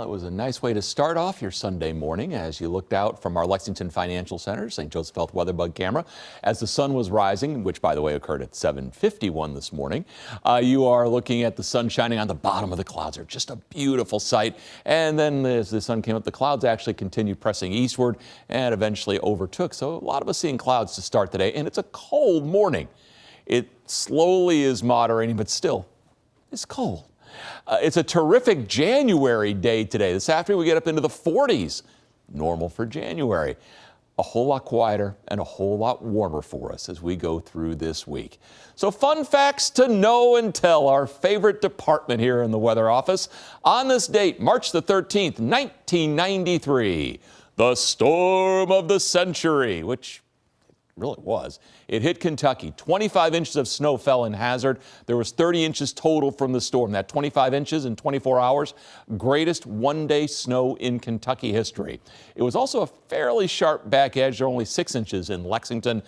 Well, it was a nice way to start off your Sunday morning as you looked out from our Lexington Financial Center, St. Joseph Health WeatherBug camera. As the sun was rising, which by the way occurred at 7:51 this morning, you are looking at the sun shining on the bottom of the clouds. They're just a beautiful sight. And then as the sun came up, the clouds actually continued pressing eastward and eventually overtook. So a lot of us seeing clouds to start the day, and it's a cold morning. It slowly is moderating, but still, it's cold. It's a terrific January day today. This afternoon we get up into the 40s, normal for January. A whole lot quieter and a whole lot warmer for us as we go through this week. So fun facts to know and tell, our favorite department here in the weather office. On this date, March the 13th, 1993, the storm of the century, which really was. It hit Kentucky. 25 inches of snow fell in Hazard. There was 30 inches total from the storm. That 25 inches in 24 hours, greatest one-day snow in Kentucky history. It was also a fairly sharp back edge. There were only 6 inches in Lexington.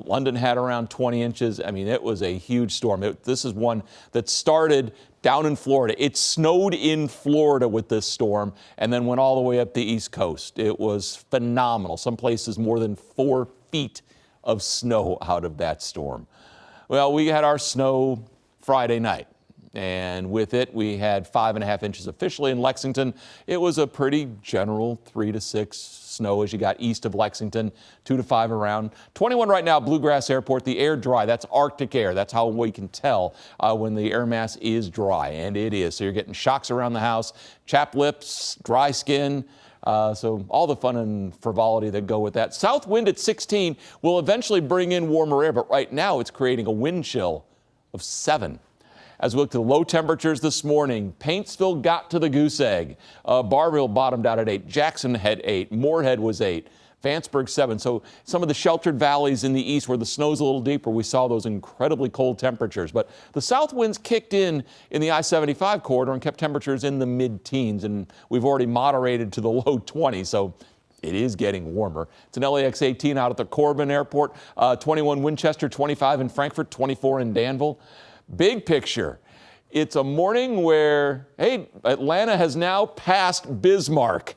London had around 20 inches. I mean, it was a huge storm. This is one that started down in Florida. It snowed in Florida with this storm and then went all the way up the East Coast. It was phenomenal. Some places more than 4 feet of snow out of that storm. Well, we had our snow Friday night, and with it we had 5.5 inches officially in Lexington. It was a pretty general 3 to 6 snow as you got east of Lexington, 2 to 5 around. 21 right now, Bluegrass Airport, the air dry. That's Arctic air. That's how we can tell when the air mass is dry, and it is. So you're getting shocks around the house, chapped lips, dry skin. So all the fun and frivolity that go with that. South wind at 16 will eventually bring in warmer air, but right now it's creating a wind chill of 7. As we look to the low temperatures this morning, Paintsville got to the goose egg. Barville bottomed out at 8. Jackson had 8. Moorhead was 8. Vanceburg 7. So some of the sheltered valleys in the east where the snow's a little deeper, we saw those incredibly cold temperatures. But the south winds kicked in the I-75 corridor and kept temperatures in the mid-teens. And we've already moderated to the low 20s. So it is getting warmer. It's an LAX 18 out at the Corbin Airport, 21 Winchester, 25 in Frankfort, 24 in Danville. Big picture. It's a morning where, hey, Atlanta has now passed Bismarck.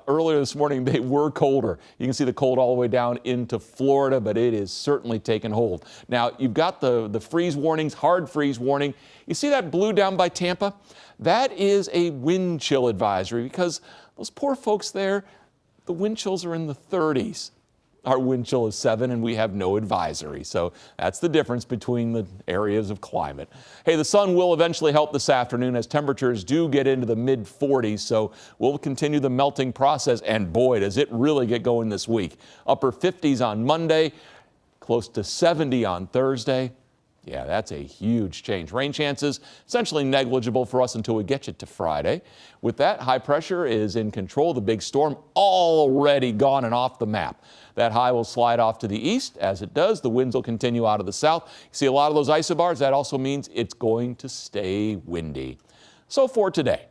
Earlier this morning, they were colder. You can see the cold all the way down into Florida, but it is certainly taken hold. Now, you've got the freeze warnings, hard freeze warning. You see that blue down by Tampa? That is a wind chill advisory because those poor folks there, the wind chills are in the 30s. Our wind chill is 7 and we have no advisory. So that's the difference between the areas of climate. Hey, the sun will eventually help this afternoon as temperatures do get into the mid 40s. So we'll continue the melting process. And boy, does it really get going this week. Upper 50s on Monday, close to 70 on Thursday. Yeah, that's a huge change. Rain chances essentially negligible for us until we get you to Friday. With that, high pressure is in control. The big storm already gone and off the map. That high will slide off to the east. As it does, the winds will continue out of the south. You see a lot of those isobars. That also means it's going to stay windy. So for today,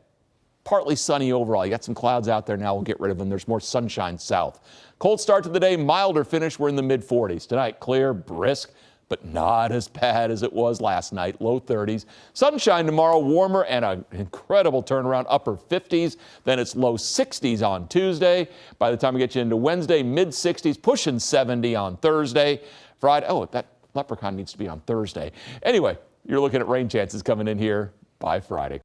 partly sunny overall. You got some clouds out there now. We'll get rid of them. There's more sunshine south. Cold start to the day, milder finish. We're in the mid 40s. Tonight, clear, brisk, but not as bad as it was last night, low 30s. Sunshine tomorrow, warmer and an incredible turnaround, upper 50s. Then it's low 60s on Tuesday. By the time we get you into Wednesday, mid 60s, pushing 70 on Thursday. Friday, oh, that leprechaun needs to be on Thursday. Anyway, you're looking at rain chances coming in here by Friday.